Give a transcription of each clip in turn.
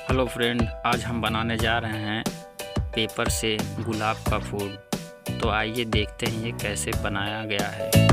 Hello friend, आज हम बनाने जा रहे हैं पेपर से गुलाब का फूल। तो आइए देखते हैं ये कैसे बनाया गया है।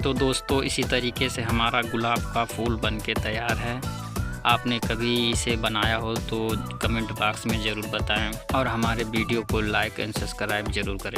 तो दोस्तों, इसी तरीके से हमारा गुलाब का फूल बनके तैयार है। आपने कभी इसे बनाया हो तो कमेंट बॉक्स में ज़रूर बताएं और हमारे वीडियो को लाइक एंड सब्सक्राइब ज़रूर करें।